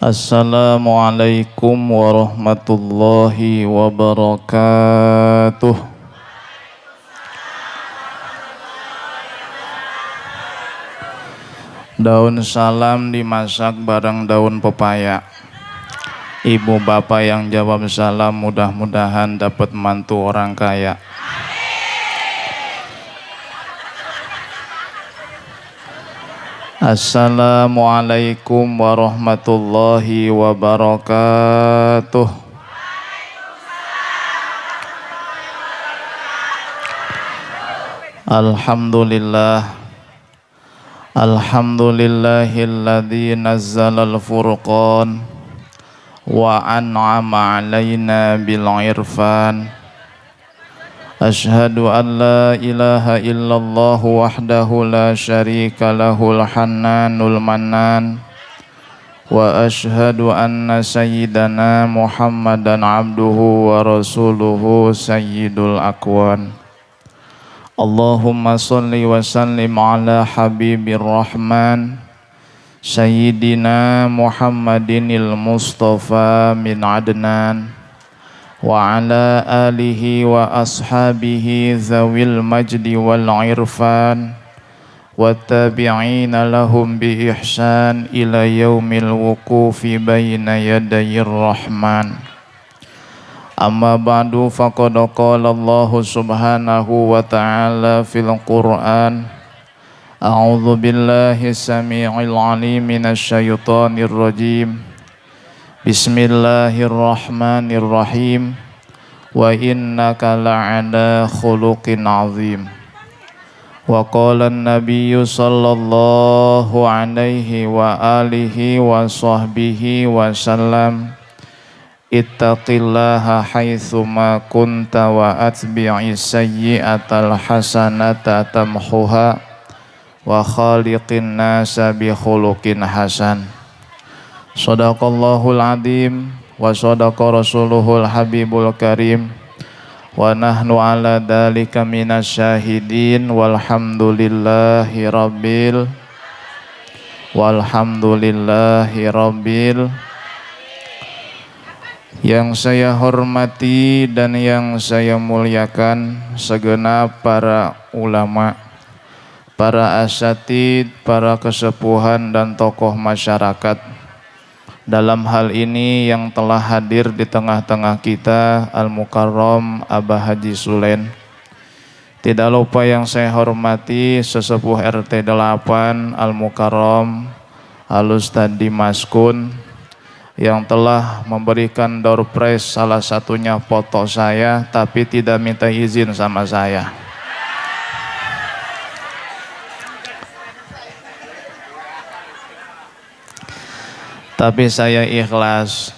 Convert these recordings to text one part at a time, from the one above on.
Assalamualaikum warahmatullahi wabarakatuh. Daun salam dimasak bareng daun pepaya. Ibu bapak yang jawab salam mudah-mudahan dapat mantu orang kaya. Assalamualaikum warahmatullahi wabarakatuh. Alhamdulillah. Alhamdulillahilladzi nazzalal furqan wa an'ama alaina bil irfan. Ashhadu an la ilaha illallah wahdahu la syarika lahul hannanul mannan. Wa ashhadu anna sayyidana Muhammadan abduhu wa rasuluhu sayyidul akwan. Allahumma salli wa sallim ala habibir rahman Sayyidina Muhammadinil Mustafa min Adnan wa ala alihi wa ashabihi zawil majdi wal irfan wa tabi'ina lahum bi ihsan ila yaumil wuqufi baina yadayir rahman. Amma ba'du faqad qala Allah subhanahu wa ta'ala fil Qur'an A'udzu billahi samii'il 'aliim minasy syaithaanir rajiim. Bismillahirrahmanirrahim. Wa innaka la'ala khuluqin 'azim. Wa qala an-nabiyyu sallallahu alaihi wa alihi wa sahbihi wa sallam. Ittaqillaha haitsu ma kunta wa atbi'is sayyi'atal hasanata tamhuha wa khaliqin nasa bi khuluqin hasan. Shadaqallahul adzim wa shadaqa rasuluhul habibul karim wa nahnu ala dzalika minasyahidin walhamdulillahi rabbil Yang saya hormati dan yang saya muliakan segenap para ulama, para asatid, para kesepuhan dan tokoh masyarakat. Dalam hal ini yang telah hadir di tengah-tengah kita Al-Mukarram Abah Haji Sulen. Tidak lupa yang saya hormati sesepuh RT 8 Al-Mukarram Al-Ustadz Dimas Kun yang telah memberikan door prize, salah satunya foto saya tapi tidak minta izin sama saya. Tapi saya ikhlas.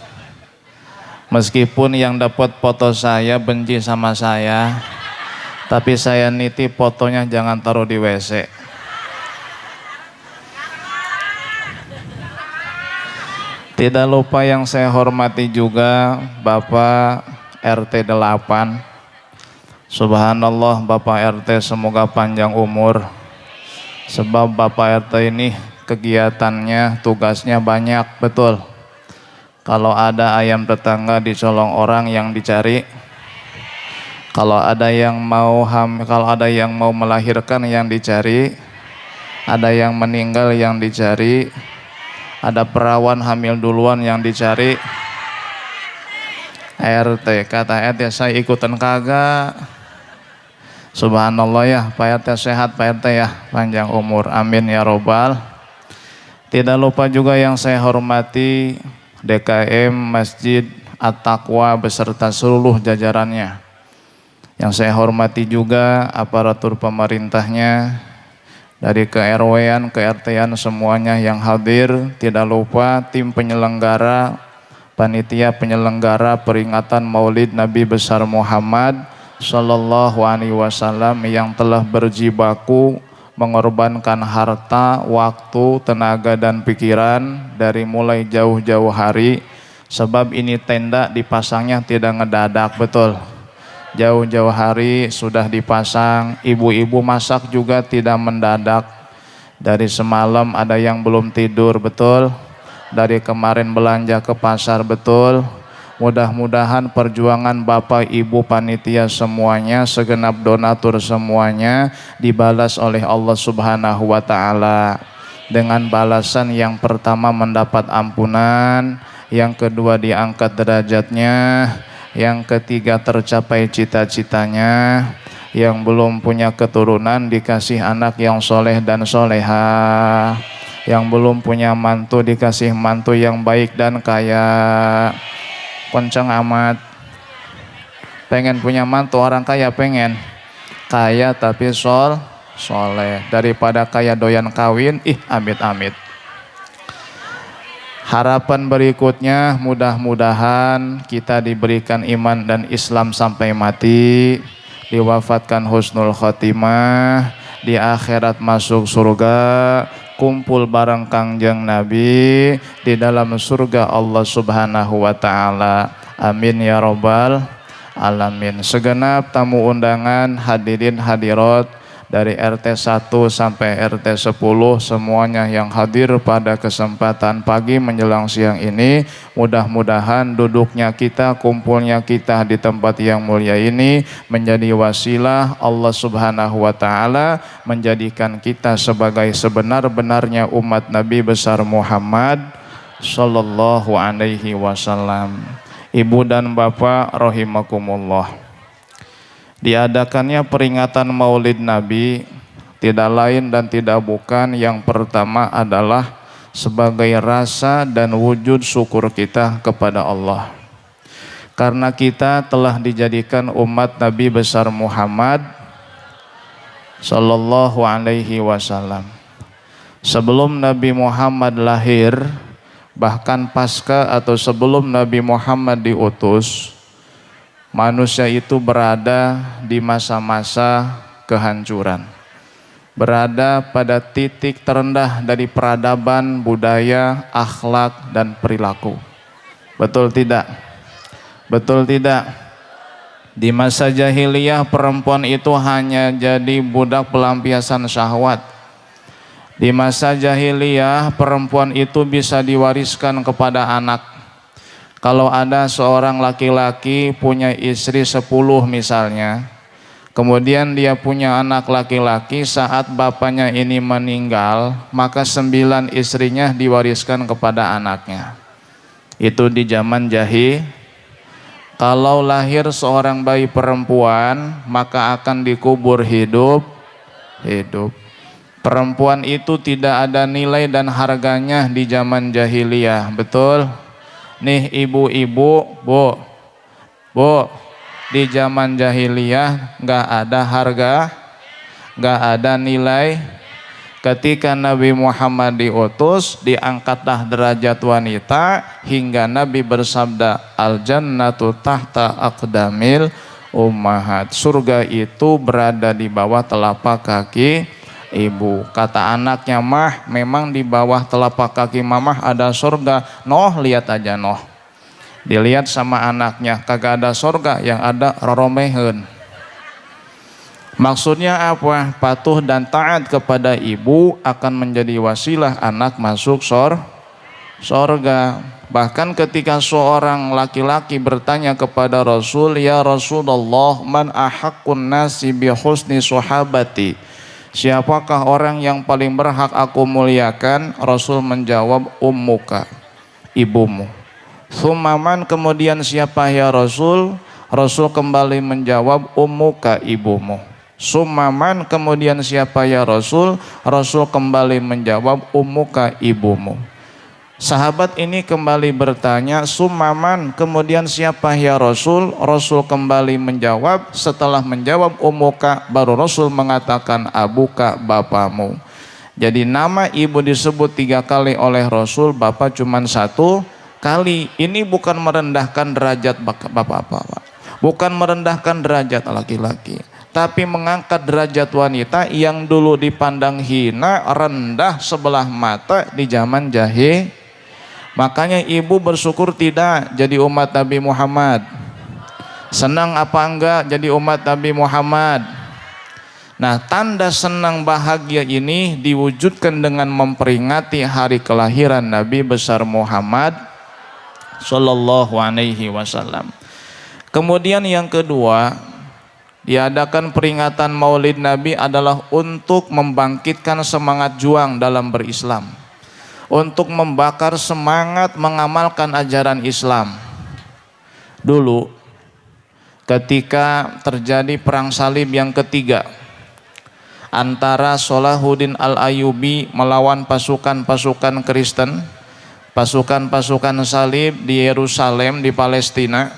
Meskipun yang dapat foto saya benci sama saya, tapi saya nitip fotonya jangan taruh di WC. Tidak lupa yang saya hormati juga Bapak RT 8. Subhanallah, Bapak RT semoga panjang umur. Sebab Bapak RT ini kegiatannya, tugasnya banyak, betul. Kalau ada ayam tetangga dicolong orang yang dicari. Kalau ada yang mau melahirkan yang dicari. Ada yang meninggal yang dicari. Ada perawan hamil duluan yang dicari. RT kata RT saya ikutan kagak. Subhanallah ya, Pak RT sehat Pak RT ya, panjang umur, amin ya robbal. Tidak lupa juga yang saya hormati DKM Masjid At-Taqwa beserta seluruh jajarannya. Yang saya hormati juga aparatur pemerintahnya, dari ke-RW-an, ke-RT-an semuanya yang hadir. Tidak lupa tim penyelenggara, panitia penyelenggara peringatan Maulid Nabi besar Muhammad Sallallahu Alaihi Wasallam yang telah berjibaku mengorbankan harta, waktu, tenaga dan pikiran dari mulai jauh-jauh hari. Sebab ini tenda dipasangnya tidak ngedadak, betul. Jauh-jauh hari sudah dipasang, ibu-ibu masak juga tidak mendadak. Dari semalam ada yang belum tidur, betul. dari kemarin belanja ke pasar, betul. Mudah-mudahan perjuangan Bapak Ibu panitia semuanya, segenap donatur semuanya dibalas oleh Allah Subhanahu wa taala dengan balasan yang pertama mendapat ampunan, yang kedua diangkat derajatnya, yang ketiga tercapai cita-citanya, yang belum punya keturunan dikasih anak yang soleh dan soleha, yang belum punya mantu dikasih mantu yang baik dan kaya. Kenceng amat. Pengen punya mantu orang kaya, pengen kaya tapi soleh, daripada kaya doyan kawin, amit-amit. Harapan berikutnya, mudah-mudahan kita diberikan iman dan Islam sampai mati, diwafatkan husnul khotimah, di akhirat masuk surga, kumpul bareng Kangjeng Nabi di dalam surga Allah Subhanahu wa taala. Amin ya rabbal alamin. Segenap tamu undangan, hadirin hadirat dari RT 1 sampai RT 10 semuanya yang hadir pada kesempatan pagi menjelang siang ini, mudah-mudahan duduknya kita, kumpulnya kita di tempat yang mulia ini menjadi wasilah Allah Subhanahu wa taala menjadikan kita sebagai sebenar-benarnya umat Nabi besar Muhammad sallallahu alaihi wasallam. Ibu dan Bapak rahimakumullah. Diadakannya peringatan Maulid Nabi tidak lain dan tidak bukan, yang pertama adalah sebagai rasa dan wujud syukur kita kepada Allah. Karena kita telah dijadikan umat Nabi besar Muhammad sallallahu alaihi wasallam. Sebelum Nabi Muhammad lahir, bahkan pasca atau sebelum Nabi Muhammad diutus, manusia itu berada di masa-masa kehancuran, berada pada titik terendah dari peradaban, budaya, akhlak, dan perilaku. Betul tidak? Betul tidak? Di masa jahiliyah perempuan itu hanya jadi budak pelampiasan syahwat. Di masa jahiliyah perempuan itu bisa diwariskan kepada anak. Kalau ada seorang laki-laki punya istri 10 misalnya, kemudian dia punya anak laki-laki, saat bapaknya ini meninggal, maka 9 istrinya diwariskan kepada anaknya. Itu di zaman jahil. Kalau lahir seorang bayi perempuan, maka akan dikubur hidup. Perempuan itu tidak ada nilai dan harganya di zaman jahiliyah, betul? Nih ibu-ibu, bu, di zaman jahiliyah nggak ada harga, nggak ada nilai. Ketika Nabi Muhammad diutus, diangkatlah derajat wanita hingga Nabi bersabda, al jannatu tahta aqdamil ummahat. Surga itu berada di bawah telapak kaki ibu. Kata anaknya, mah memang di bawah telapak kaki mamah ada surga. Noh, lihat aja noh. Dilihat sama anaknya, kagak ada surga, yang ada roromehen. Maksudnya apa? Patuh dan taat kepada ibu akan menjadi wasilah anak masuk surga. Bahkan ketika seorang laki-laki bertanya kepada Rasul, ya Rasulullah, man ahaqqun nasi bi husni sahabati, siapakah orang yang paling berhak aku muliakan? Rasul menjawab, ummuka, ibumu. Tsummaman, kemudian siapa ya Rasul? Rasul kembali menjawab, ummuka, ibumu. Tsummaman, kemudian siapa ya Rasul? Rasul kembali menjawab, ummuka, ibumu. Sahabat ini kembali bertanya, summaman, kemudian siapa ya Rasul? Rasul kembali menjawab, setelah menjawab ummuka, baru Rasul mengatakan abuka, bapamu. Jadi nama ibu disebut 3 kali oleh Rasul, bapak cuma 1 kali. Ini bukan merendahkan derajat bapak-bapak, bukan merendahkan derajat laki-laki, tapi mengangkat derajat wanita yang dulu dipandang hina, rendah sebelah mata di zaman jahil. Makanya ibu bersyukur tidak jadi umat Nabi Muhammad? Senang apa enggak jadi umat Nabi Muhammad? Nah, tanda senang bahagia ini diwujudkan dengan memperingati hari kelahiran Nabi besar Muhammad Sallallahu Alaihi Wasallam. Kemudian yang kedua, diadakan peringatan Maulid Nabi adalah untuk membangkitkan semangat juang dalam berislam, untuk membakar semangat mengamalkan ajaran Islam. Dulu ketika terjadi perang salib yang ketiga antara Salahuddin Al-Ayyubi melawan pasukan-pasukan Kristen, pasukan-pasukan salib di Yerusalem di Palestina,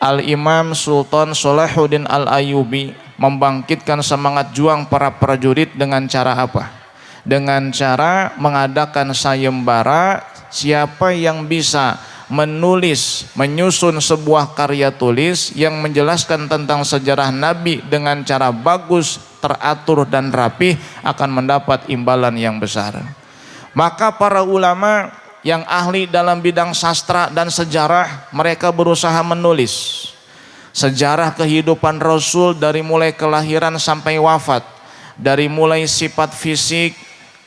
Al-Imam Sultan Salahuddin Al-Ayyubi membangkitkan semangat juang para prajurit dengan cara apa? Dengan cara mengadakan sayembara, siapa yang bisa menyusun sebuah karya tulis yang menjelaskan tentang sejarah Nabi dengan cara bagus, teratur dan rapih akan mendapat imbalan yang besar. Maka para ulama yang ahli dalam bidang sastra dan sejarah, mereka berusaha menulis sejarah kehidupan Rasul dari mulai kelahiran sampai wafat, dari mulai sifat fisik,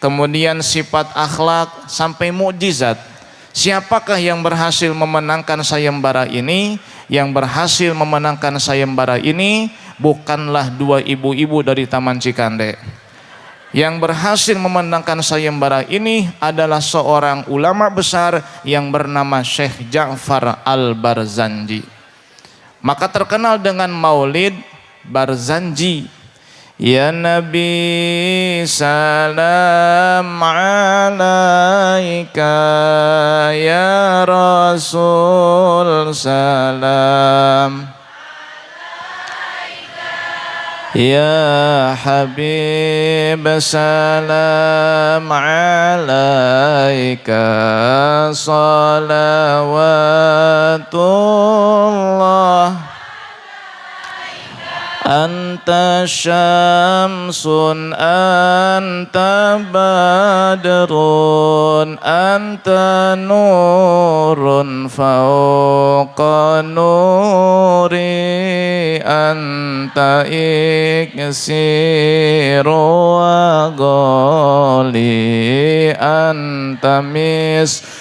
kemudian sifat akhlak sampai mukjizat. Siapakah yang berhasil memenangkan sayembara ini? Yang berhasil memenangkan sayembara ini bukanlah dua ibu-ibu dari Taman Cikande. Yang berhasil memenangkan sayembara ini adalah seorang ulama besar yang bernama Syekh Ja'far Al-Barzanji. Maka terkenal dengan Maulid Barzanji. Ya Nabi salam alaika, ya Rasul salam alaika, ya Habib salam alaika, salawatullah. Anta syamsun, anta badrun, anta nurun fauqa nuri, anta iksiru wa ghali, anta misbahus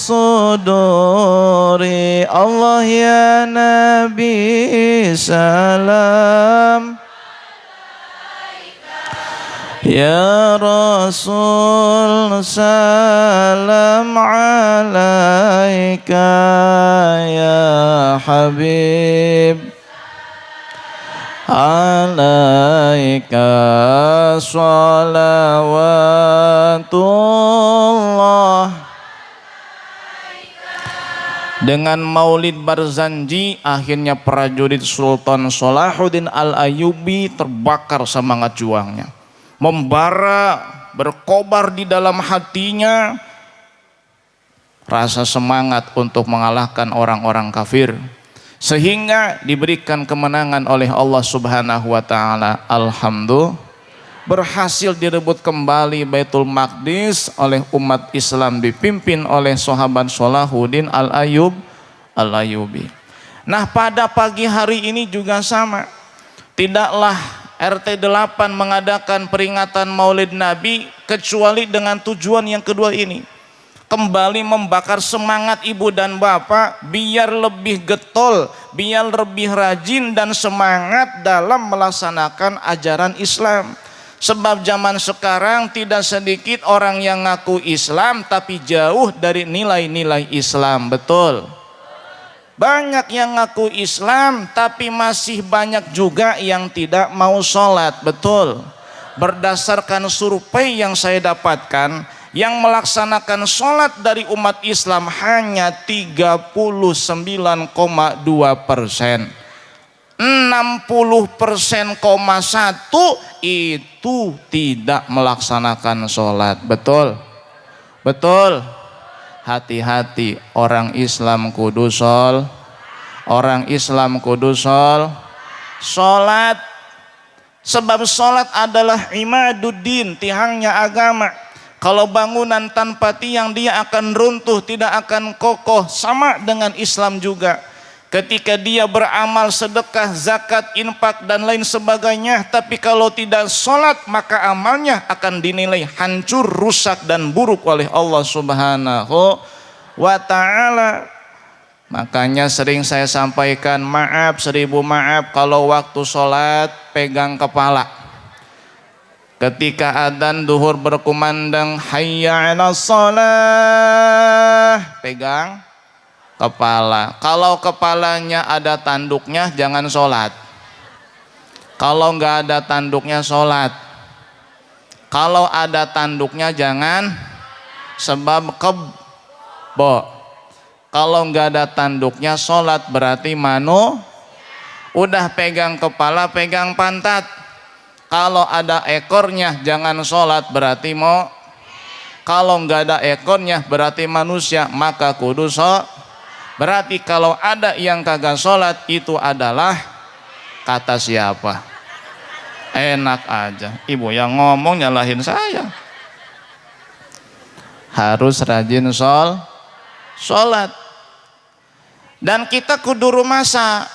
suduri. Allah ya Nabi salam, ya Rasul salam alaika, ya Habib alaika salawatullah. Dengan Maulid Barzanji akhirnya prajurit Sultan Salahuddin Al-Ayyubi terbakar semangat juangnya, membara, berkobar di dalam hatinya rasa semangat untuk mengalahkan orang-orang kafir, sehingga diberikan kemenangan oleh Allah Subhanahu wa taala. Alhamdulillah, berhasil direbut kembali Baitul Maqdis oleh umat Islam dipimpin oleh sahabat Salahuddin Al-Ayyubi. Nah, pada pagi hari ini juga sama. Tidaklah RT 8 mengadakan peringatan Maulid Nabi kecuali dengan tujuan yang kedua ini. Kembali membakar semangat ibu dan bapak biar lebih getol, biar lebih rajin dan semangat dalam melaksanakan ajaran Islam. Sebab zaman sekarang tidak sedikit orang yang ngaku Islam tapi jauh dari nilai-nilai Islam. Betul. Banyak yang ngaku Islam tapi masih banyak juga yang tidak mau sholat. Betul. Berdasarkan survei yang saya dapatkan, yang melaksanakan sholat dari umat Islam hanya 39,2%. 60,1% itu tidak melaksanakan sholat. Betul, betul. Hati-hati, orang Islam kudu orang Islam kudu sholat. Sebab sholat adalah imaduddin, tiangnya agama. Kalau bangunan tanpa tiang dia akan runtuh, tidak akan kokoh. Sama dengan Islam juga. Ketika dia beramal sedekah, zakat, infak dan lain sebagainya, tapi kalau tidak sholat maka amalnya akan dinilai hancur, rusak dan buruk oleh Allah Subhanahu wa ta'ala. Makanya sering saya sampaikan, maaf, 1000 maaf kalau waktu sholat pegang kepala. Ketika adzan duhur berkumandang hayya 'alas shalah, pegang kepala. Kalau kepalanya ada tanduknya jangan sholat. Kalau nggak ada tanduknya sholat. Kalau ada tanduknya jangan, sebab kebo. Kalau nggak ada tanduknya sholat berarti udah pegang kepala, pegang pantat. Kalau ada ekornya jangan sholat berarti kalau nggak ada ekornya berarti manusia, maka kudu sholat. Berarti kalau ada yang kagak sholat itu adalah kata siapa? Enak aja, ibu yang ngomong nyalahin saya. Harus rajin sholat. Dan kita kudu rumasa.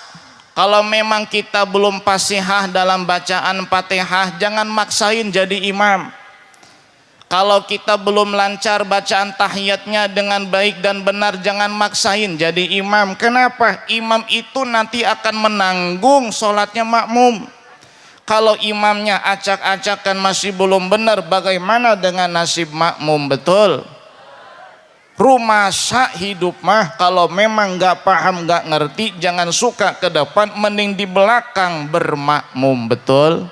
Kalau memang kita belum fasihah dalam bacaan Fatihah, jangan maksain jadi imam. Kalau kita belum lancar bacaan tahiyatnya dengan baik dan benar, jangan maksain jadi imam. Kenapa? Imam itu nanti akan menanggung sholatnya makmum. Kalau imamnya acak-acakan masih belum benar, bagaimana dengan nasib makmum? Betul. Rumasa hidup mah kalau memang nggak paham, nggak ngerti, jangan suka ke depan, mending di belakang bermakmum. Betul.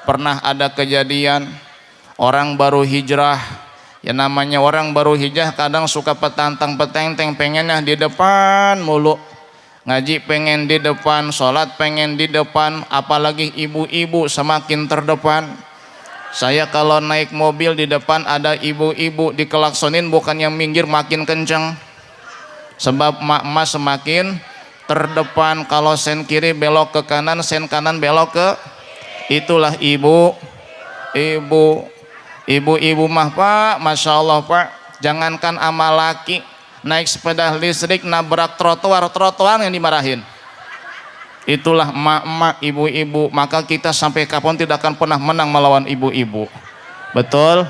Pernah ada kejadian orang baru hijrah, ya namanya orang baru hijrah kadang suka petantang-petenteng, pengennya di depan mulu, ngaji pengen di depan, sholat pengen di depan, apalagi ibu-ibu semakin terdepan. Saya kalau naik mobil di depan ada ibu-ibu dikelaksonin, bukannya minggir makin kenceng, sebab mak-mak semakin terdepan. Kalau sen kiri belok ke kanan, sen kanan belok ke, itulah ibu-ibu mah Pak, Masya Allah Pak, jangankan ama laki, naik sepeda listrik nabrak trotoar yang dimarahin. Itulah emak-emak, ibu-ibu. Maka kita sampai kapan tidak akan pernah menang melawan ibu-ibu. Betul?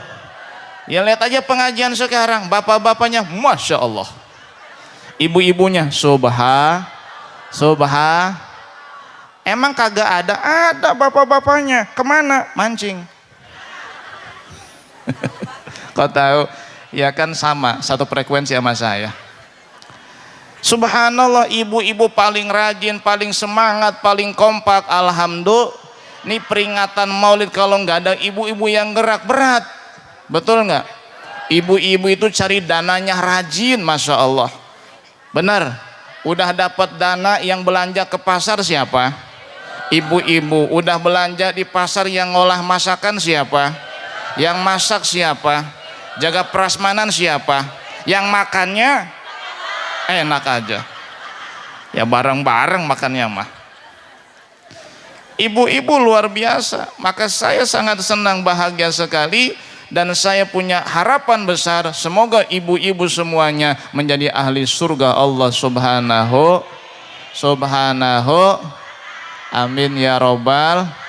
Ya lihat aja pengajian sekarang, bapak-bapaknya Masya Allah, ibu-ibunya subha. Emang kagak ada bapak-bapaknya, kemana? Mancing. Kau tahu? Ya kan sama, satu frekuensi sama saya. Subhanallah, ibu-ibu paling rajin, paling semangat, paling kompak. Alhamdulillah. Ini peringatan maulid kalau nggak ada ibu-ibu yang gerak berat. Betul nggak? Ibu-ibu itu cari dananya rajin, Masya Allah. Benar. Udah dapat dana yang belanja ke pasar siapa? Ibu-ibu. Udah belanja di pasar yang ngolah masakan siapa? Yang masak siapa? Jaga prasmanan siapa? Yang makannya enak aja. Ya bareng-bareng makannya mah. Ibu-ibu luar biasa. Maka saya sangat senang, bahagia sekali, dan saya punya harapan besar semoga ibu-ibu semuanya menjadi ahli surga Allah Subhanahu. Amin ya robbal.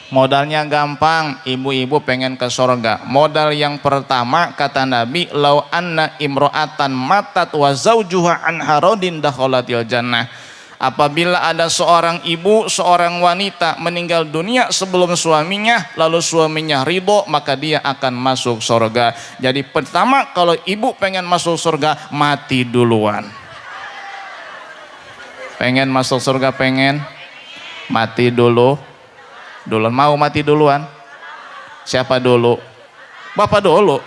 Modalnya gampang, ibu-ibu pengen ke surga. Modal yang pertama kata Nabi, lau anna imro'atan matat wa zaujuha an harodin dakholatil jannah. Apabila ada seorang ibu, seorang wanita meninggal dunia sebelum suaminya, lalu suaminya ridho, maka dia akan masuk surga. Jadi pertama, kalau ibu pengen masuk surga, mati duluan. Pengen masuk surga, pengen mati duluan. Mau mati duluan? Siapa dulu? Bapak dulu.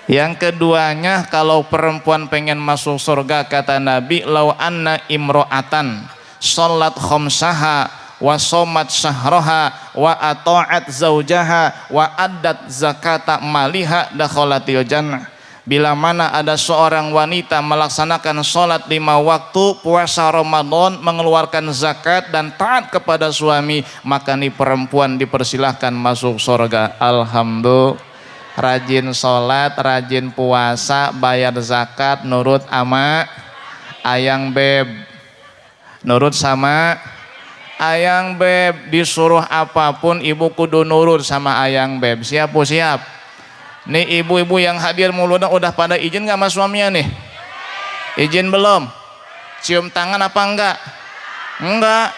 Yang keduanya, kalau perempuan pengen masuk surga kata Nabi, lau anna imro'atan sholat khomsaha wa somat syahroha wa ato'at zaujaha wa addat zakata maliha dakholatil jannah. Bila mana ada seorang wanita melaksanakan sholat 5 waktu, puasa Ramadan, mengeluarkan zakat dan taat kepada suami, maka nih perempuan dipersilahkan masuk surga. Alhamdulillah. rajin sholat, rajin puasa, bayar zakat, nurut ama ayang beb, nurut sama ayang beb. Disuruh apapun ibu kudu nurut sama ayang beb. Siap bu? Siap. Nih ibu-ibu yang hadir mulutnya udah pada izin gak sama suaminya nih? Izin belum? Cium tangan apa enggak? Enggak.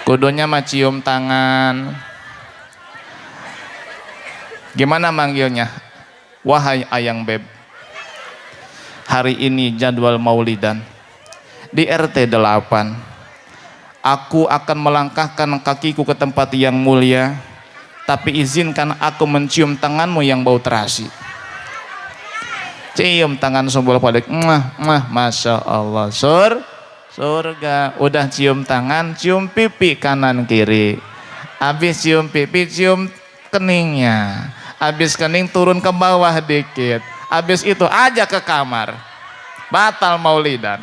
Kudunya mah cium tangan. Gimana manggilnya? Wahai ayang beb, hari ini jadwal maulidan di RT 8. Aku akan melangkahkan kakiku ke tempat yang mulia, tapi izinkan aku mencium tanganmu yang bau terasi. Cium tangan sebelah pada, masya Allah, surga. Udah cium tangan, cium pipi kanan kiri. Habis cium pipi, cium keningnya. Habis kening turun ke bawah dikit. Habis itu aja ke kamar. Batal maulidan.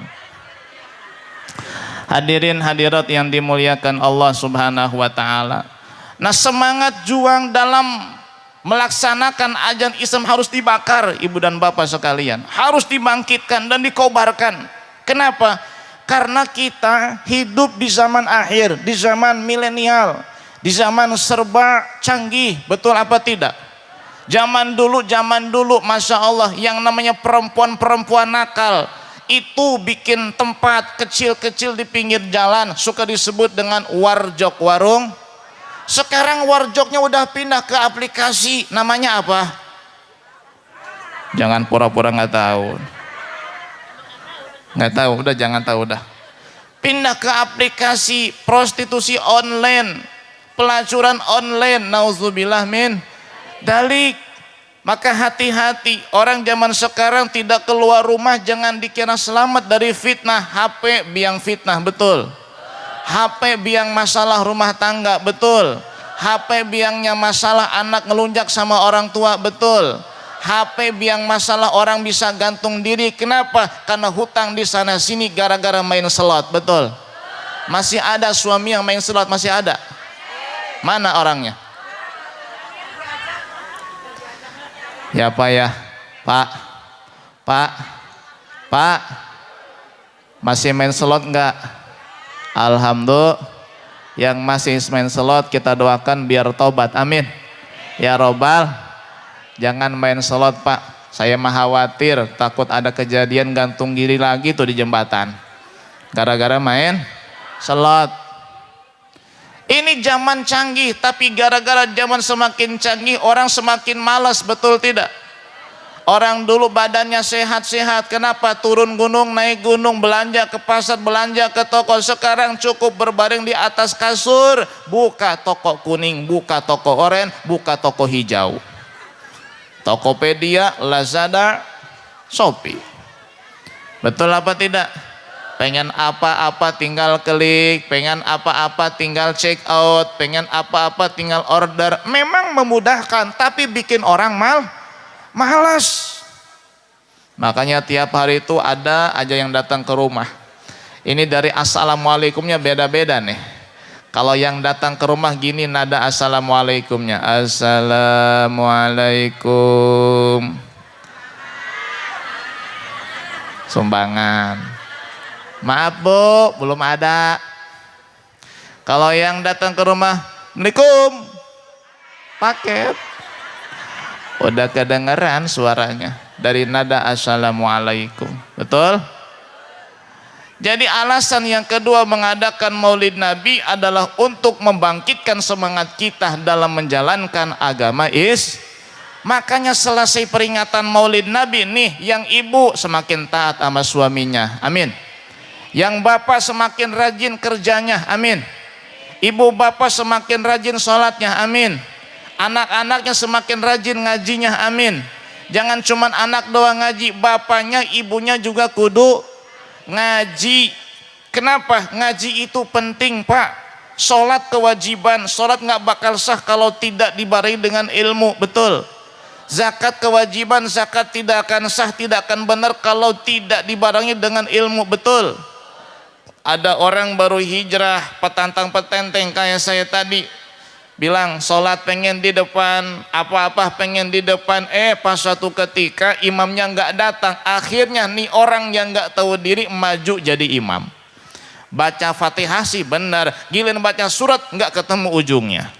Hadirin hadirat yang dimuliakan Allah Subhanahu wa taala. Nah, semangat juang dalam melaksanakan ajaran Islam harus dibakar, ibu dan bapak sekalian. Harus dibangkitkan dan dikobarkan. Kenapa? Karena kita hidup di zaman akhir, di zaman milenial, di zaman serba canggih, betul apa tidak? Zaman dulu, masya Allah, yang namanya perempuan nakal itu bikin tempat kecil-kecil di pinggir jalan, suka disebut dengan warjok, warung. Sekarang warjoknya udah pindah ke aplikasi, namanya apa? Jangan pura-pura nggak tahu. Nggak tahu, udah jangan tahu dah. Pindah ke aplikasi prostitusi online, pelacuran online, nauzubillah min dalik. Maka hati-hati, orang zaman sekarang tidak keluar rumah jangan dikira selamat dari fitnah. HP biang fitnah, betul. HP biang masalah rumah tangga, betul. HP biangnya masalah anak ngelunjak sama orang tua, betul. HP biang masalah orang bisa gantung diri. Kenapa? Karena hutang di sana sini gara-gara main slot, betul. Masih ada suami yang main slot, masih ada? Mana orangnya? Ya Pak ya, Pak, masih main slot enggak? Alhamdulillah, yang masih main slot kita doakan biar tobat, amin. Ya Robbal, jangan main slot Pak, saya mah khawatir takut ada kejadian gantung diri lagi tuh di jembatan, gara-gara main slot. Ini zaman canggih, tapi gara-gara zaman semakin canggih, orang semakin malas, betul tidak? Orang dulu badannya sehat-sehat, kenapa? Turun gunung, naik gunung, belanja ke pasar, belanja ke toko. Sekarang cukup berbaring di atas kasur, buka toko kuning, buka toko oranye, buka toko hijau. Tokopedia, Lazada, Shopee. Betul apa tidak? Pengen apa-apa tinggal klik, pengen apa-apa tinggal check out, pengen apa-apa tinggal order. Memang memudahkan, tapi bikin orang malas. Makanya tiap hari itu ada aja yang datang ke rumah. Ini dari assalamualaikumnya beda-beda nih. Kalau yang datang ke rumah gini nada assalamualaikumnya, assalamualaikum, sumbangan. Maaf Bu, belum ada. Kalau yang datang ke rumah, Assalamualaikum, paket. Udah kedengeran suaranya dari nada assalamualaikum, betul? Jadi alasan yang kedua mengadakan Maulid Nabi adalah untuk membangkitkan semangat kita dalam menjalankan agama Makanya selesai peringatan Maulid Nabi nih, yang ibu semakin taat sama suaminya, amin. Yang bapak semakin rajin kerjanya, amin. Ibu bapak semakin rajin sholatnya, amin. Anak-anaknya semakin rajin ngajinya, amin. Jangan cuman anak doang ngaji, bapaknya ibunya juga kudu ngaji. Kenapa? Ngaji itu penting Pak. Sholat kewajiban, sholat nggak bakal sah kalau tidak dibarengi dengan ilmu, betul. Zakat kewajiban, zakat tidak akan sah, tidak akan benar kalau tidak dibarengi dengan ilmu, betul. Ada orang baru hijrah, petantang petenteng kayak saya tadi, bilang sholat pengen di depan, apa-apa pengen di depan, pas suatu ketika imamnya nggak datang, akhirnya nih orang yang nggak tahu diri maju jadi imam. Baca Fatihah sih benar, giliran baca surat nggak ketemu ujungnya.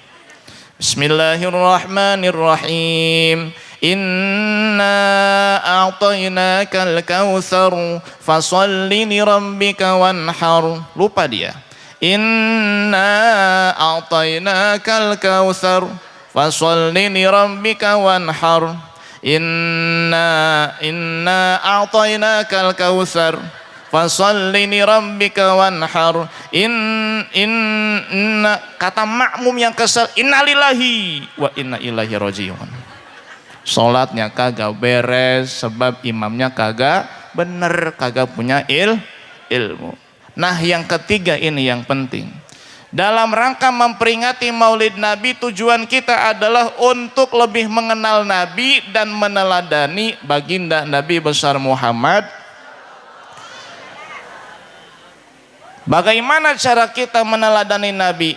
Bismillahirrahmanirrahim. Inna a'tainakal kautsar fasholli li rabbika wanhar. Lupa dia. Inna a'tainakal kautsar fasholli li rabbika wanhar. Inna a'tainakal kautsar fasholli li rabbika wanhar. Inna kata makmum yang kesel, innalillahi wa inna ilaihi rajiun. Salatnya kagak beres sebab imamnya kagak bener, kagak punya ilmu. Nah, yang ketiga ini yang penting. Dalam rangka memperingati Maulid Nabi, tujuan kita adalah untuk lebih mengenal Nabi dan meneladani baginda Nabi besar Muhammad. Bagaimana cara kita meneladani Nabi?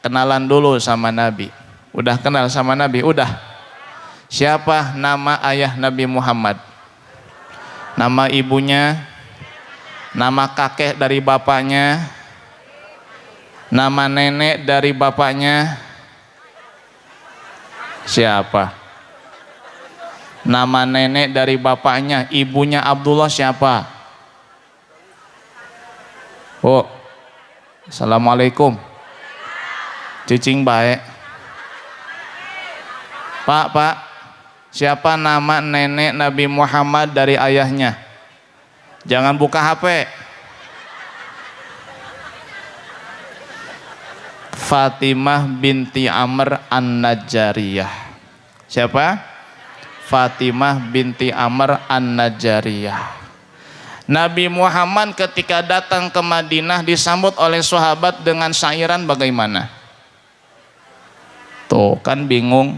Kenalan dulu sama Nabi. Udah kenal sama Nabi? Udah. Siapa nama ayah Nabi Muhammad? Nama ibunya? Nama kakek dari bapaknya? Nama nenek dari bapaknya? Siapa? Nama nenek dari bapaknya, ibunya Abdullah siapa? Oh, assalamualaikum. Cicing baik. Pak, siapa nama nenek Nabi Muhammad dari ayahnya? Jangan buka HP. Fatimah binti Amr An-Najjariyah. Siapa? Fatimah binti Amr An-Najjariyah. Nabi Muhammad ketika datang ke Madinah disambut oleh sahabat dengan syairan bagaimana? Tuh kan bingung.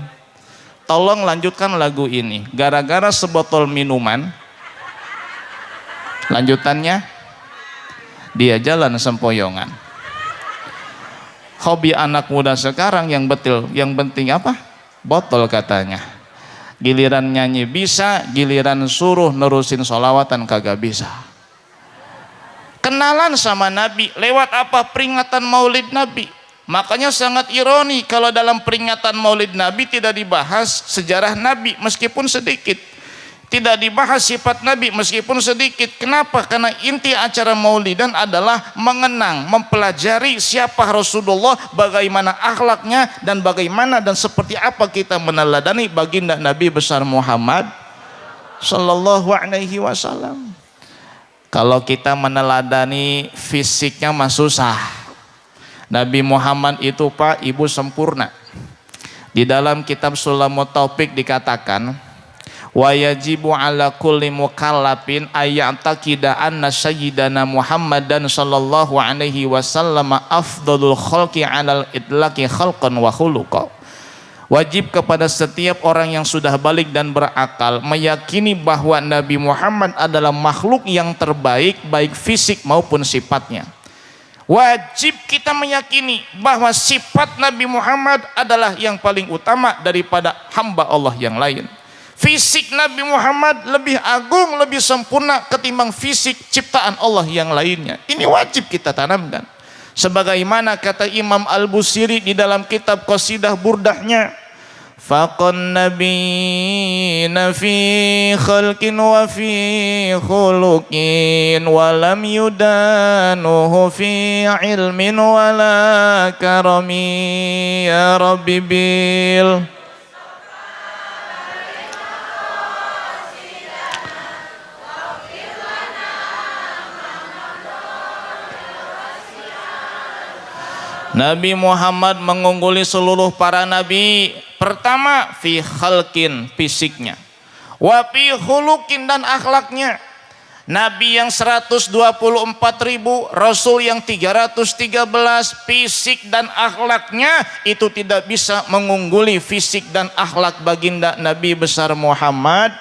Tolong lanjutkan lagu ini. Gara-gara sebotol minuman, lanjutannya dia jalan sempoyongan. Hobi anak muda sekarang yang penting apa? Botol katanya. Giliran nyanyi bisa, giliran suruh nerusin sholawatan kagak bisa. Kenalan sama Nabi lewat apa? Peringatan Maulid Nabi. Makanya sangat ironi kalau dalam peringatan Maulid Nabi tidak dibahas sejarah Nabi meskipun sedikit. Tidak dibahas sifat Nabi meskipun sedikit. Kenapa? Karena inti acara Maulidan adalah mengenang, mempelajari siapa Rasulullah, bagaimana akhlaknya, dan bagaimana dan seperti apa kita meneladani baginda Nabi besar Muhammad Sallallahu Alaihi Wasallam. Kalau kita meneladani fisiknya mah susah. Nabi Muhammad itu Pak, ibu sempurna. Di dalam kitab Sulamut Taufik dikatakan, wa yajibu ala kulli mukallafin ayya'taqida anna sayyidana Muhammadan sallallahu alaihi wasallam afdalul khalqi 'alal itlaqi khalqan wa khuluqa. Wajib kepada setiap orang yang sudah balik dan berakal meyakini bahwa Nabi Muhammad adalah makhluk yang terbaik baik fisik maupun sifatnya. Wajib kita meyakini bahwa sifat Nabi Muhammad adalah yang paling utama daripada hamba Allah yang lain. Fisik Nabi Muhammad lebih agung, lebih sempurna ketimbang fisik ciptaan Allah yang lainnya. Ini wajib kita tanamkan. Sebagaimana kata Imam Al-Busiri di dalam kitab Qasidah Burdahnya, faqan nabiyina fi khalqin wa fi khuluqin wa lam yudanuhu fi ilmin wa la karami ya rabbi bil Nabi Muhammad mengungguli seluruh para nabi. Pertama, fi khalqin, fisiknya. Wa fi khuluqin, dan akhlaknya. Nabi yang 124.000, Rasul yang 313, fisik dan akhlaknya itu tidak bisa mengungguli fisik dan akhlak baginda Nabi besar Muhammad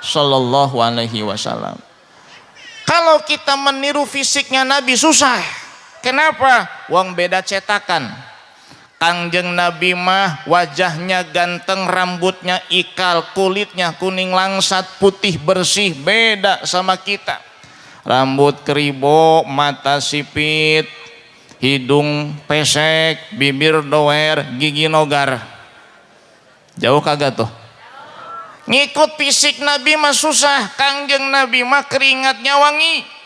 Sallallahu Alaihi Wasallam. Kalau kita meniru fisiknya Nabi susah. Kenapa? Wong beda cetakan. Kangjeng Nabi mah wajahnya ganteng, rambutnya ikal, kulitnya kuning langsat, putih bersih, beda sama kita. Rambut keribo, mata sipit, hidung pesek, bibir doer, gigi nogar. Jauh kagak tuh? Ngikut fisik Nabi mah susah. Kangjeng Nabi mah keringatnya wangi.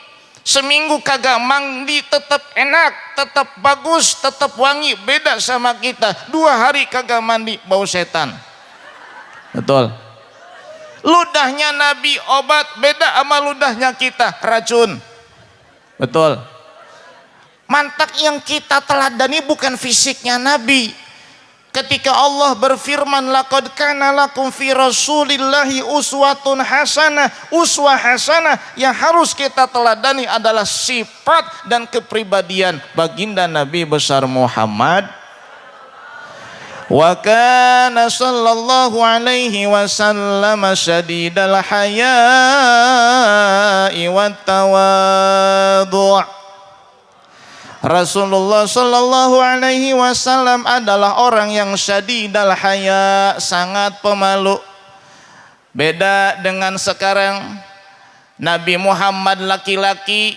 Seminggu kagak mandi tetap enak, tetap bagus, tetap wangi. Beda sama kita, 2 hari kagak mandi bau setan. Betul. Ludahnya Nabi obat, beda sama ludahnya kita racun. Betul. Mantak yang kita teladani bukan fisiknya Nabi. Ketika Allah berfirman, laqad kana lakum fi rasulillahi uswatun hasanah. Uswah hasanah yang harus kita teladani adalah sifat dan kepribadian baginda Nabi besar Muhammad. Wa kana sallallahu alaihi wasallam syadidal haya'i wat tawadhu'. Rasulullah sallallahu alaihi wasallam adalah orang yang syadidal haya, sangat pemalu. Beda dengan sekarang. Nabi Muhammad laki-laki,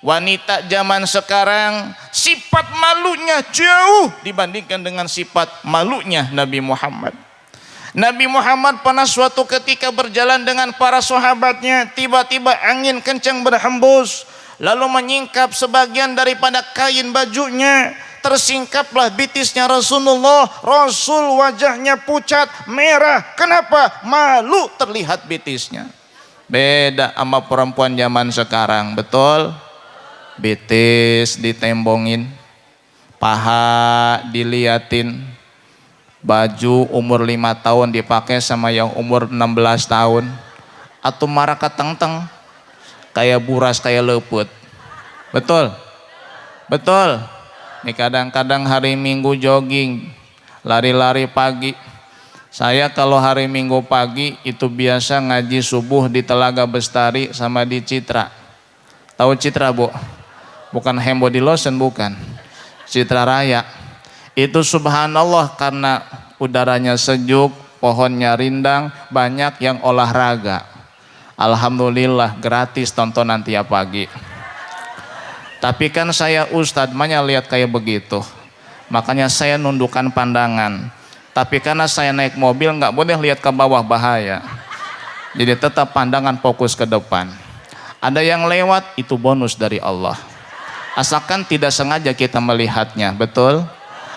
wanita zaman sekarang sifat malunya jauh dibandingkan dengan sifat malunya Nabi Muhammad. Nabi Muhammad pernah suatu ketika berjalan dengan para sahabatnya, tiba-tiba angin kencang berhembus, lalu menyingkap sebagian daripada kain bajunya. Tersingkaplah bitisnya Rasulullah. Rasul wajahnya pucat merah. Kenapa? Malu terlihat bitisnya. Beda sama perempuan zaman sekarang. Betul? Bitis ditembongin, paha diliatin, baju umur 5 tahun dipakai sama yang umur 16 tahun. Atau marah keteng-teng, kayak buras, kayak leput. Betul? Betul. Nih kadang-kadang hari Minggu jogging, lari-lari pagi. Saya kalau hari Minggu pagi itu biasa ngaji subuh di Telaga Bestari sama di Citra. Tahu Citra, Bu? Bukan hand body lotion, bukan. Citra Raya. Itu subhanallah karena udaranya sejuk, pohonnya rindang, banyak yang olahraga. Alhamdulillah gratis tontonan tiap pagi. Tapi kan saya ustadz, makanya lihat kayak begitu. Makanya saya nundukkan pandangan. Tapi karena saya naik mobil nggak boleh lihat ke bawah, bahaya. Jadi tetap pandangan fokus ke depan. Ada yang lewat, itu bonus dari Allah. Asalkan tidak sengaja kita melihatnya, betul?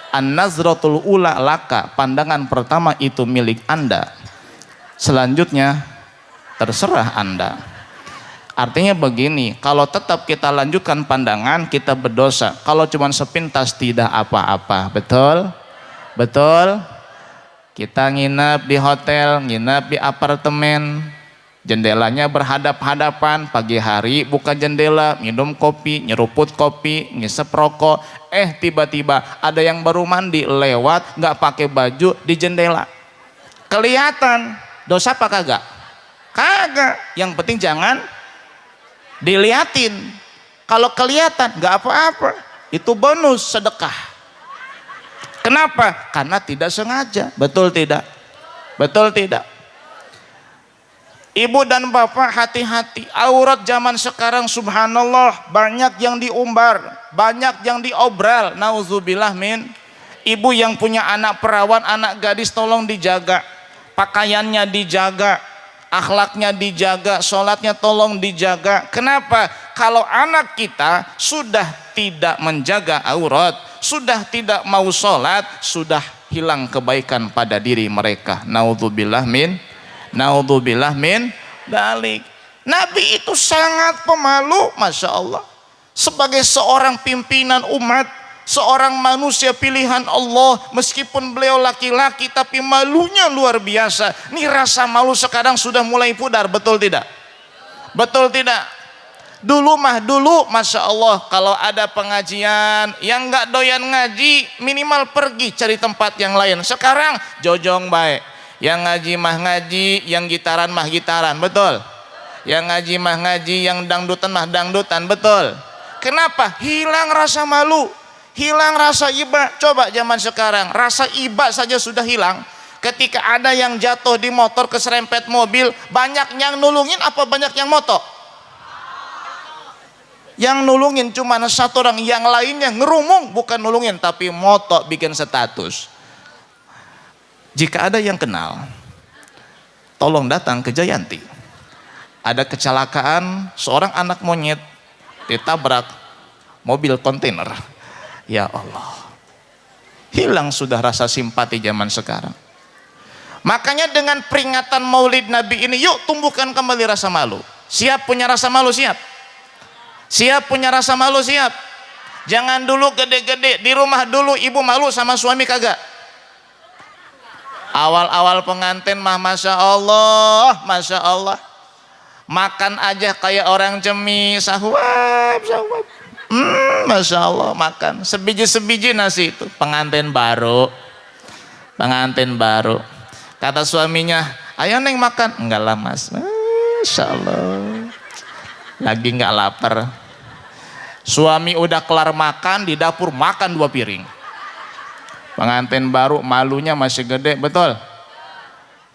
An-nazratul ula laka, pandangan pertama itu milik Anda. Selanjutnya terserah Anda. Artinya begini, kalau tetap kita lanjutkan pandangan, kita berdosa. Kalau cuma sepintas tidak apa-apa, betul? Betul? Kita nginep di hotel, nginep di apartemen, jendelanya berhadap-hadapan, pagi hari buka jendela, minum kopi, nyeruput kopi, ngisep rokok. Tiba-tiba ada yang baru mandi lewat, nggak pakai baju di jendela. Kelihatan, dosa apa kagak? Kagak. Yang penting jangan diliatin. Kalau kelihatan nggak apa-apa, itu bonus sedekah. Kenapa? Karena tidak sengaja. Betul tidak? Betul tidak? Ibu dan bapak hati-hati. Aurat zaman sekarang subhanallah banyak yang diumbar, banyak yang diobral. Nauzubillah min. Ibu yang punya anak perawan, anak gadis tolong dijaga. Pakaiannya dijaga, akhlaknya dijaga, sholatnya tolong dijaga. Kenapa? Kalau anak kita sudah tidak menjaga aurat, sudah tidak mau sholat, sudah hilang kebaikan pada diri mereka. Naudzubillah min dalik. Nabi itu sangat pemalu, Masya Allah. Sebagai seorang pimpinan umat, seorang manusia pilihan Allah, meskipun beliau laki-laki tapi malunya luar biasa. Nih rasa malu sekarang sudah mulai pudar, betul tidak? Betul tidak? Dulu Masya Allah, kalau ada pengajian yang nggak doyan ngaji, minimal pergi cari tempat yang lain. Sekarang jojong baik, yang ngaji mah ngaji, yang gitaran mah gitaran, betul? Yang ngaji mah ngaji, yang dangdutan mah dangdutan, betul? Kenapa? Hilang rasa malu. Hilang rasa iba. Coba zaman sekarang, rasa iba saja sudah hilang. Ketika ada yang jatuh di motor keserempet mobil, banyak yang nulungin apa banyak yang moto? Yang nulungin cuma satu orang, yang lainnya ngerumung, bukan nulungin tapi moto, bikin status. Jika ada yang kenal, tolong datang ke Jayanti. Ada kecelakaan, seorang anak monyet ditabrak mobil kontainer. Ya Allah, hilang sudah rasa simpati zaman sekarang. Makanya dengan peringatan Maulid Nabi ini, yuk tumbuhkan kembali rasa malu. Siap punya rasa malu? Siap? Siap punya rasa malu? Siap? Jangan dulu gede-gede, di rumah dulu ibu malu sama suami kagak? Awal-awal pengantin mah Masya Allah, Masya Allah, makan aja kayak orang cemi, sahwab, sahwab. Masya Allah, makan sebiji-sebiji nasi itu. Pengantin baru, kata suaminya, ayo neng makan. Enggak lah mas, Masya Allah, lagi nggak lapar. Suami udah kelar makan, di dapur makan 2 piring. Pengantin baru malunya masih gede, betul?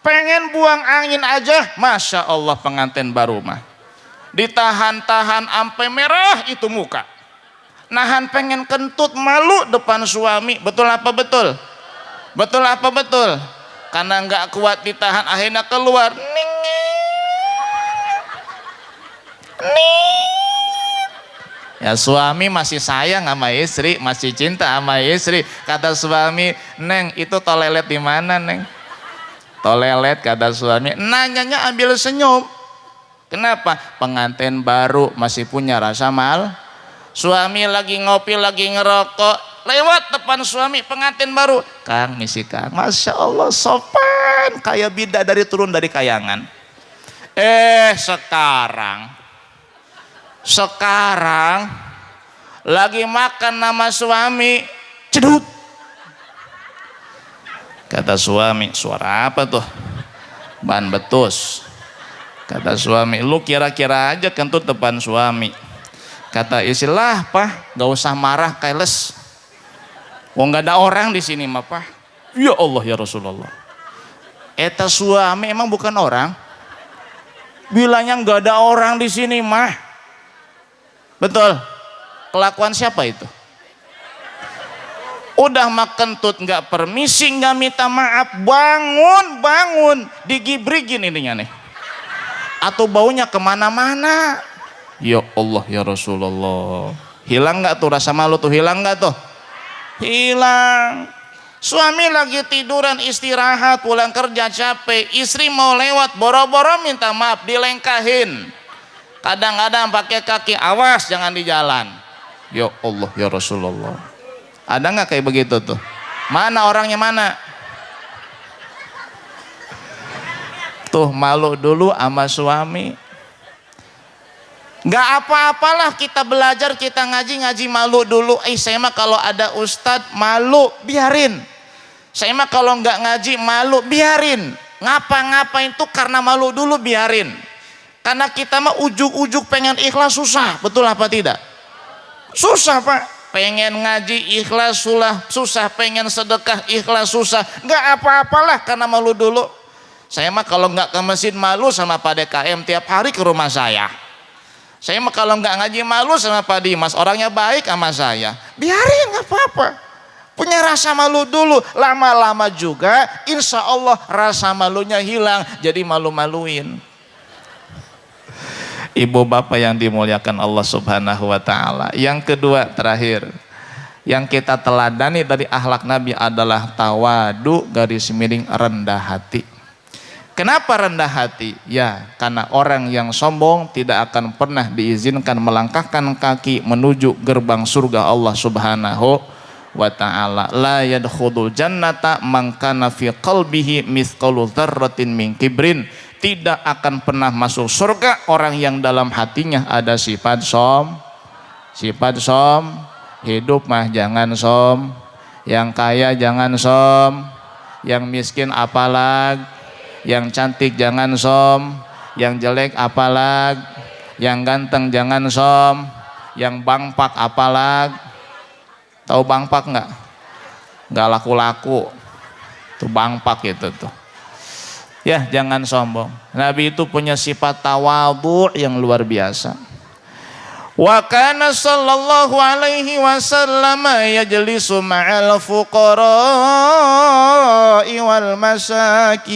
Pengen buang angin aja, Masya Allah pengantin baru mah ditahan-tahan sampai merah itu muka. Nahan pengen kentut, malu depan suami, betul apa betul? Betul apa betul? Karena nggak kuat ditahan, akhirnya keluar. Ya suami masih sayang sama istri, masih cinta sama istri. Kata suami, neng itu toilet di mana neng? Toilet kata suami. Nanyanya ambil senyum. Kenapa? Pengantin baru masih punya rasa mal. Suami lagi ngopi, lagi ngerokok, lewat depan suami, pengantin baru, Kang misi Kang, Masya Allah sopan kayak bidadari turun dari kayangan. Sekarang lagi makan nama suami, cedut. Kata suami, suara apa tuh? Ban betus. Kata suami, lu kira-kira aja kentut depan suami. Kata istilah Pak, gak usah marah keles. Wong gak ada orang di sini mah Pak. Ya Allah ya Rasulullah. Eta suami emang bukan orang. Bilangnya gak ada orang di sini mah. Betul. Kelakuan siapa itu? Udah mah kentut gak permisi, gak minta maaf, bangun digibrigin ininya nih. Atau baunya kemana-mana. Ya Allah ya Rasulullah. Hilang nggak tuh rasa malu tuh? Hilang nggak tuh? Hilang. Suami lagi tiduran istirahat, pulang kerja capek, istri mau lewat, boro-boro minta maaf, dilengkahin. Kadang-kadang pakai kaki, awas jangan di jalan. Ya Allah ya Rasulullah. Ada nggak kayak begitu tuh? Mana orangnya mana? Tuh malu dulu sama suami. Gak apa-apalah kita belajar, kita ngaji malu dulu. Saya mah kalau ada ustadz malu, biarin. Saya mah kalau nggak ngaji malu, biarin. Ngapa-ngapain tuh karena malu dulu, biarin. Karena kita mah ujuk-ujuk pengen ikhlas susah, betul apa tidak? Susah Pak. Pengen ngaji ikhlas susah, pengen sedekah ikhlas susah. Gak apa-apalah karena malu dulu. Saya mah kalau nggak ke masjid malu sama Pak DKM tiap hari ke rumah saya. Saya mah kalau nggak ngaji malu sama Pak Dimas, orangnya baik sama saya. Biarin nggak apa-apa. Punya rasa malu dulu, lama-lama juga insya Allah rasa malunya hilang, jadi malu-maluin. Ibu bapak yang dimuliakan Allah Subhanahu wa Ta'ala. Yang kedua terakhir, yang kita teladani dari akhlak Nabi adalah tawadu garis miring rendah hati. Kenapa rendah hati? Ya, karena orang yang sombong tidak akan pernah diizinkan melangkahkan kaki menuju gerbang surga Allah Subhanahu wa Ta'ala. La yadkhulul jannata man kana fi qalbihi mithqalu dzarratin min kibrin. Tidak akan pernah masuk surga orang yang dalam hatinya ada sifat som. Hidup mah jangan som, yang kaya jangan som, yang miskin apalagi, yang cantik jangan som, yang jelek apalag, yang ganteng jangan som, yang bangpak apalag. Tahu bangpak nggak? Nggak laku-laku. Tuh bangpak itu tuh. Ya, jangan sombong. Nabi itu punya sifat tawadhu yang luar biasa. Wa kana sallallahu alaihi wasallam yajlisu ma'al fuqara'i wal masakin.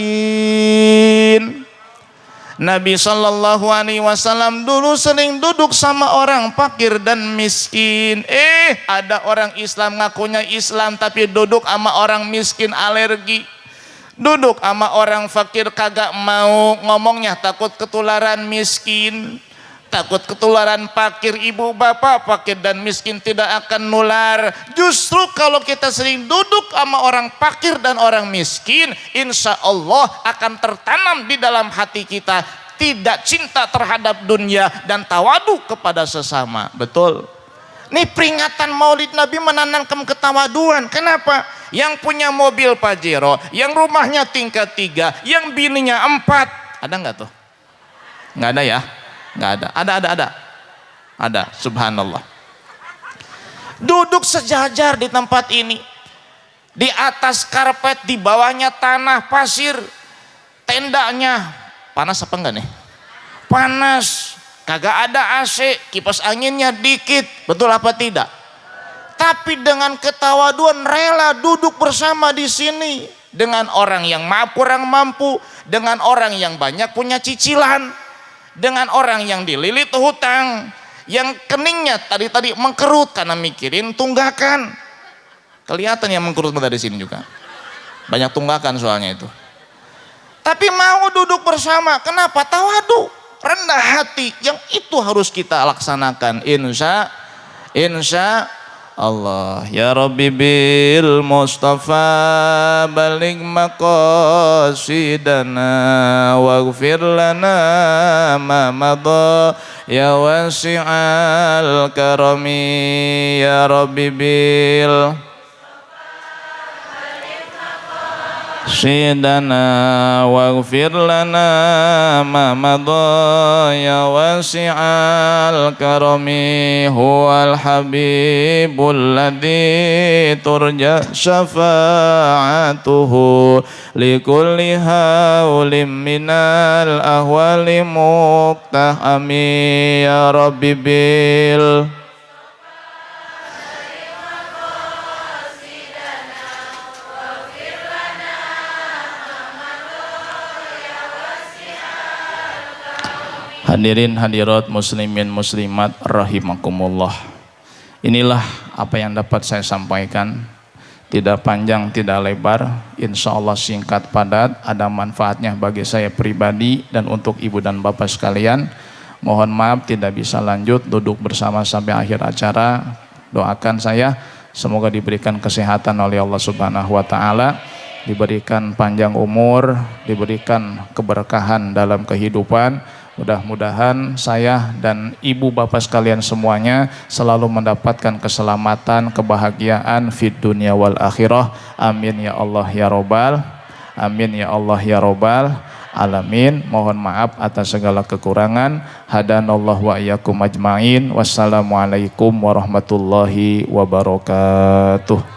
Nabi sallallahu alaihi wasallam dulu sering duduk sama orang fakir dan miskin. Ada orang Islam ngakunya Islam tapi duduk sama orang miskin alergi. Duduk sama orang fakir kagak mau ngomongnya, takut ketularan miskin. Takut ketularan fakir, ibu bapak fakir dan miskin tidak akan nular. Justru kalau kita sering duduk sama orang fakir dan orang miskin, insya Allah akan tertanam di dalam hati kita tidak cinta terhadap dunia dan tawadu kepada sesama. Betul. Ini peringatan Maulid Nabi menanamkan ketawaduan. Kenapa? Yang punya mobil Pajero, yang rumahnya tingkat 3, yang bininya 4, ada nggak tuh? Nggak ada ya? Nggak ada. Ada. Subhanallah. Duduk sejajar di tempat ini, di atas karpet, di bawahnya tanah pasir, tendanya panas apa enggak nih? Panas. Kagak ada AC, kipas anginnya dikit, betul apa tidak? Tapi dengan ketawaduan rela duduk bersama di sini dengan orang yang kurang mampu, dengan orang yang banyak punya cicilan, dengan orang yang dililit hutang, yang keningnya tadi mengkerut karena mikirin tunggakan. Kelihatan yang mengkerut dari sini juga. Banyak tunggakan soalnya itu. Tapi mau duduk bersama, kenapa? Tawadu, rendah hati, yang itu harus kita laksanakan. Insya Allah. Ya Rabbi bil Mustafa baligh maqasidana waghfir lana ma madha ya wasi'al karami. Ya Rabbi bil Sidana waghfir lana ma madha ya wasi'al karami. Huwal habibul ladzi turja syafa'atuhu likulli haulim minal ahwali muqtahami. Ya Rabbi bil Hadirin hadirat muslimin muslimat rahimakumullah. Inilah apa yang dapat saya sampaikan. Tidak panjang, tidak lebar, insya Allah singkat padat, ada manfaatnya bagi saya pribadi dan untuk ibu dan bapak sekalian. Mohon maaf tidak bisa lanjut duduk bersama sampai akhir acara. Doakan saya semoga diberikan kesehatan oleh Allah Subhanahu wa taala, diberikan panjang umur, diberikan keberkahan dalam kehidupan. Mudah-mudahan saya dan ibu bapak sekalian semuanya selalu mendapatkan keselamatan, kebahagiaan fid dunya wal akhirah. Amin ya Allah ya Robbal. Amin ya Allah ya Robbal alamin. Mohon maaf atas segala kekurangan. Hadanallahu wa iyyakum ajmain. Wassalamualaikum warahmatullahi wabarakatuh.